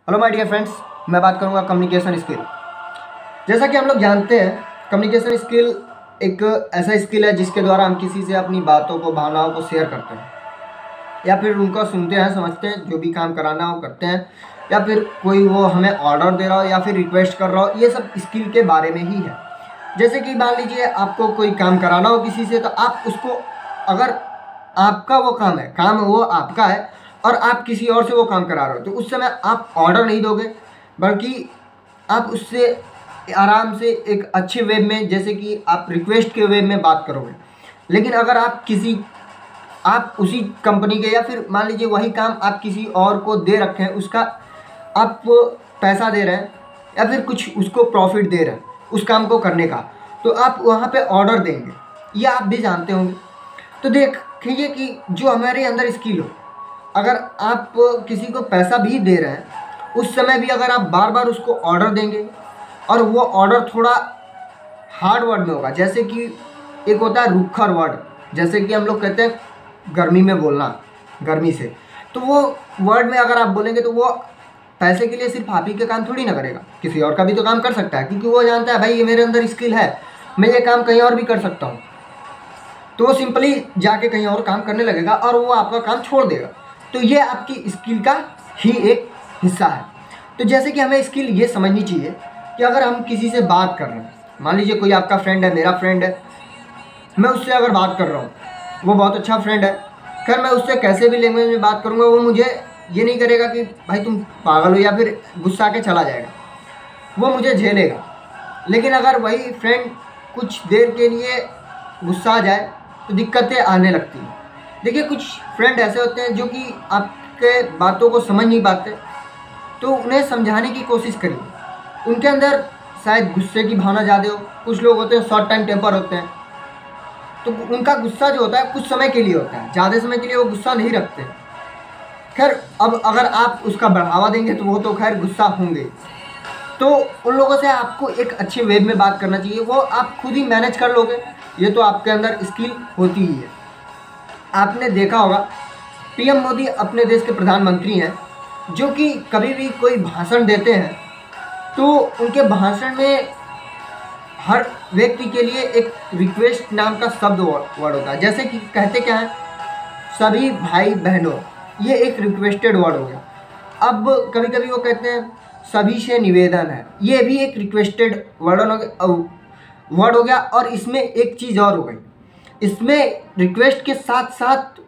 Hello my dear friends, मैं बात करूंगा कम्युनिकेशन स्किल। जैसा कि हम लोग जानते हैं, कम्युनिकेशन स्किल एक ऐसा स्किल है जिसके द्वारा हम किसी से अपनी बातों को, भावनाओं को शेयर करते हैं या फिर उनको सुनते हैं, समझते हैं, जो भी काम कराना हो करते हैं, या फिर कोई वो हमें ऑर्डर दे रहा हो या फिर रिक्वेस्ट कर रहा हो। ये सब स्किल के बारे में ही है। जैसे कि मान लीजिए आपको कोई काम कराना हो किसी से, तो आप उसको, अगर आपका वो काम है, काम वो आपका है और आप किसी और से वो काम करा रहे हो, तो उस समय आप ऑर्डर नहीं दोगे, बल्कि आप उससे आराम से एक अच्छे वे में, जैसे कि आप रिक्वेस्ट के वे में बात करोगे। लेकिन अगर आप उसी कंपनी के, या फिर मान लीजिए वही काम आप किसी और को दे रखे हैं, उसका आप पैसा दे रहे हैं या फिर कुछ उसको प्रॉफिट दे रहे हैं उस काम को करने का, तो आप वहाँ पे ऑर्डर देंगे, ये आप भी जानते होंगे। तो देखिए कि जो हमारे अंदर स्किल हो, अगर आप किसी को पैसा भी दे रहे हैं, उस समय भी अगर आप बार बार उसको ऑर्डर देंगे और वो ऑर्डर थोड़ा हार्ड वर्ड में होगा, जैसे कि एक होता है रूखर वर्ड, जैसे कि हम लोग कहते हैं गर्मी में बोलना, गर्मी से, तो वो वर्ड में अगर आप बोलेंगे तो वो पैसे के लिए सिर्फ आप ही के काम थोड़ी ना करेगा, किसी और का भी तो काम कर सकता है, क्योंकि वो जानता है भाई ये मेरे अंदर स्किल है, मैं ये काम कहीं और भी कर सकता हूँ। तो वो सिंपली जाके कहीं और काम करने लगेगा और वो आपका काम छोड़ देगा। तो ये आपकी स्किल का ही एक हिस्सा है। तो जैसे कि हमें स्किल ये समझनी चाहिए कि अगर हम किसी से बात कर रहे हैं, मान लीजिए कोई आपका फ्रेंड है, मेरा फ्रेंड है, मैं उससे अगर बात कर रहा हूँ, वो बहुत अच्छा फ्रेंड है, खैर मैं उससे कैसे भी लैंग्वेज में बात करूँगा, वो मुझे ये नहीं करेगा कि भाई तुम पागल हो या फिर गुस्सा के चला जाएगा, वो मुझे झेलेगा। लेकिन अगर वही फ्रेंड कुछ देर के लिए गुस्सा आ जाए तो दिक्कतें आने लगती हैं। देखिए, कुछ फ्रेंड ऐसे होते हैं जो कि आपके बातों को समझ नहीं पाते, तो उन्हें समझाने की कोशिश करिए। उनके अंदर शायद गुस्से की भावना ज़्यादा हो, कुछ लोग होते हैं शॉर्ट टाइम टेम्पर होते हैं, तो उनका गुस्सा जो होता है कुछ समय के लिए होता है, ज़्यादा समय के लिए वो गुस्सा नहीं रखते। खैर, अब अगर आप उसका बढ़ावा देंगे तो वो तो खैर गुस्सा होंगे। तो उन लोगों से आपको एक अच्छे वे में बात करना चाहिए, वो आप खुद ही मैनेज कर लोगे, ये तो आपके अंदर स्किल होती ही है। आपने देखा होगा, पीएम मोदी अपने देश के प्रधानमंत्री हैं, जो कि कभी भी कोई भाषण देते हैं तो उनके भाषण में हर व्यक्ति के लिए एक रिक्वेस्ट नाम का शब्द वर्ड होता है। जैसे कि कहते क्या है, सभी भाई बहनों, ये एक रिक्वेस्टेड वर्ड हो गया। अब कभी कभी वो कहते हैं सभी से निवेदन है, ये भी एक रिक्वेस्टेड वर्ड हो गया। और इसमें एक चीज़ और हो गई, इसमें रिक्वेस्ट के साथ साथ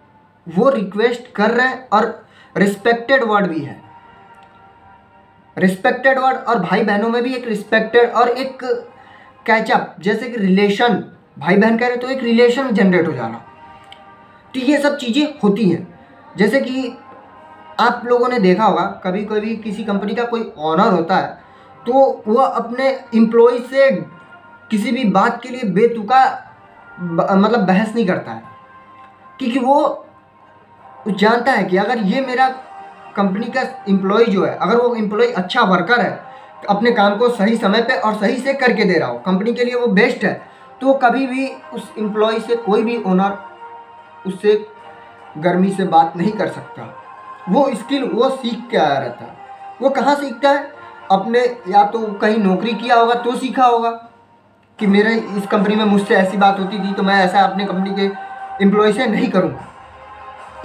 वो रिक्वेस्ट कर रहे हैं और रिस्पेक्टेड वर्ड भी है। रिस्पेक्टेड वर्ड और भाई बहनों में भी एक रिस्पेक्टेड और एक कैचअप, जैसे कि रिलेशन, भाई बहन कह रहे तो एक रिलेशन जनरेट हो जाना। तो ये सब चीज़ें होती हैं। जैसे कि आप लोगों ने देखा होगा, कभी कभी किसी कंपनी का कोई ऑनर होता है तो वो अपने एम्प्लॉय से किसी भी बात के लिए बेतुका मतलब बहस नहीं करता है, क्योंकि वो जानता है कि अगर ये मेरा कंपनी का एम्प्लॉय जो है, अगर वो एम्प्लॉय अच्छा वर्कर है, अपने काम को सही समय पे और सही से करके दे रहा हो, कंपनी के लिए वो बेस्ट है, तो कभी भी उस एम्प्लॉय से कोई भी ओनर उससे गर्मी से बात नहीं कर सकता। वो स्किल वो सीख के आया रहता है। वो कहाँ सीखता है? अपने, या तो कहीं नौकरी किया होगा तो सीखा होगा कि मेरे इस कंपनी में मुझसे ऐसी बात होती थी, तो मैं ऐसा अपने कंपनी के एम्प्लॉय से नहीं करूँगा।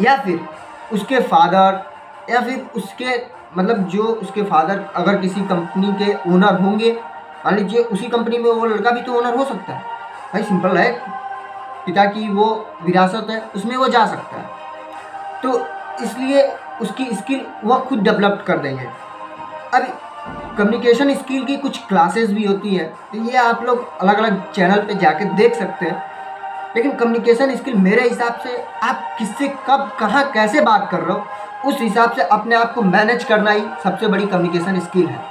या फिर उसके फादर, या फिर उसके मतलब जो उसके फादर अगर किसी कंपनी के ओनर होंगे, मान लीजिए उसी कंपनी में वो लड़का भी तो ओनर हो सकता है। भाई सिंपल है, पिता की वो विरासत है, उसमें वो जा सकता है। तो इसलिए उसकी स्किल वह खुद डेवलप कर देंगे। अब कम्युनिकेशन स्किल की कुछ क्लासेस भी होती हैं, तो ये आप लोग अलग अलग चैनल पे जाके देख सकते हैं। लेकिन कम्युनिकेशन स्किल मेरे हिसाब से आप किससे कब कहाँ कैसे बात कर रहे हो, उस हिसाब से अपने आप को मैनेज करना ही सबसे बड़ी कम्युनिकेशन स्किल है।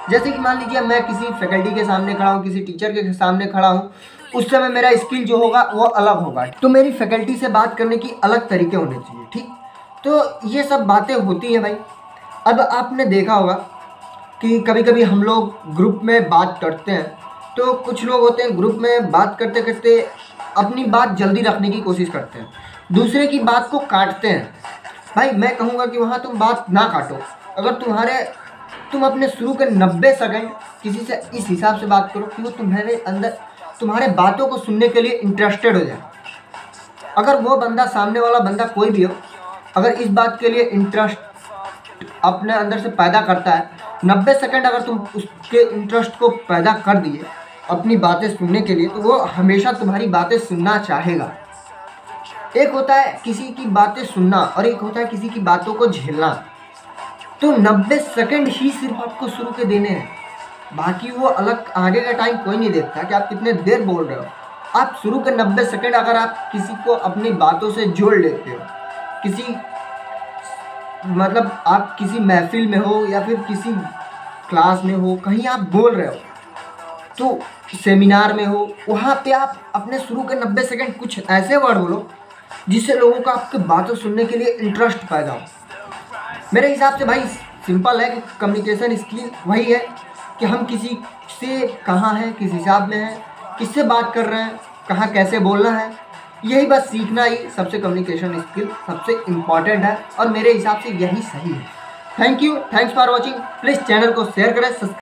जैसे कि मान लीजिए मैं किसी फैकल्टी के सामने खड़ा हूँ, किसी टीचर के सामने खड़ा हूँ, उस समय मेरा स्किल जो होगा वो अलग होगा, तो मेरी फैकल्टी से बात करने की अलग तरीके होने चाहिए। ठीक, तो ये सब बातें होती हैं भाई। अब आपने देखा होगा कि कभी कभी हम लोग ग्रुप में बात करते हैं, तो कुछ लोग होते हैं ग्रुप में बात करते करते अपनी बात जल्दी रखने की कोशिश करते हैं, दूसरे की बात को काटते हैं। भाई मैं कहूँगा कि वहाँ तुम बात ना काटो। अगर तुम्हारे तुम अपने शुरू के 90 सेकंड किसी से इस हिसाब से बात करो कि वो तुम्हारे अंदर तुम्हारे बातों को सुनने के लिए इंटरेस्टेड हो जाए। अगर वो बंदा, सामने वाला बंदा कोई भी हो, अगर इस बात के लिए इंटरेस्ट अपने अंदर से पैदा करता है, 90 सेकंड अगर तुम उसके इंटरेस्ट को पैदा कर दिए अपनी बातें सुनने के लिए, तो वो हमेशा तुम्हारी बातें सुनना चाहेगा। एक होता है किसी की बातें सुनना और एक होता है किसी की बातों को झेलना। तो 90 सेकंड ही सिर्फ आपको शुरू के देने हैं, बाकी वो अलग आगे का टाइम कोई नहीं देखता कि आप कितने देर बोल रहे हो। आप शुरू के 90 सेकंड अगर आप किसी को अपनी बातों से जोड़ लेते हो, किसी मतलब आप किसी महफिल में हो या फिर किसी क्लास में हो, कहीं आप बोल रहे हो, तो सेमिनार में हो, वहाँ पे आप अपने शुरू के 90 सेकंड कुछ ऐसे वर्ड बोलो जिससे लोगों का आपकी बातों सुनने के लिए इंटरेस्ट पैदा हो। मेरे हिसाब से भाई सिंपल है कि कम्युनिकेशन स्किल वही है कि हम किसी से कहाँ हैं, किस हिसाब में हैं, किससे बात कर रहे हैं, कहाँ कैसे बोलना है, यही बस सीखना ही सबसे कम्युनिकेशन स्किल सबसे इम्पॉर्टेंट है और मेरे हिसाब से यही सही है। Thank you, thanks for watching. Please channel को शेयर करें, सब्सक्राइब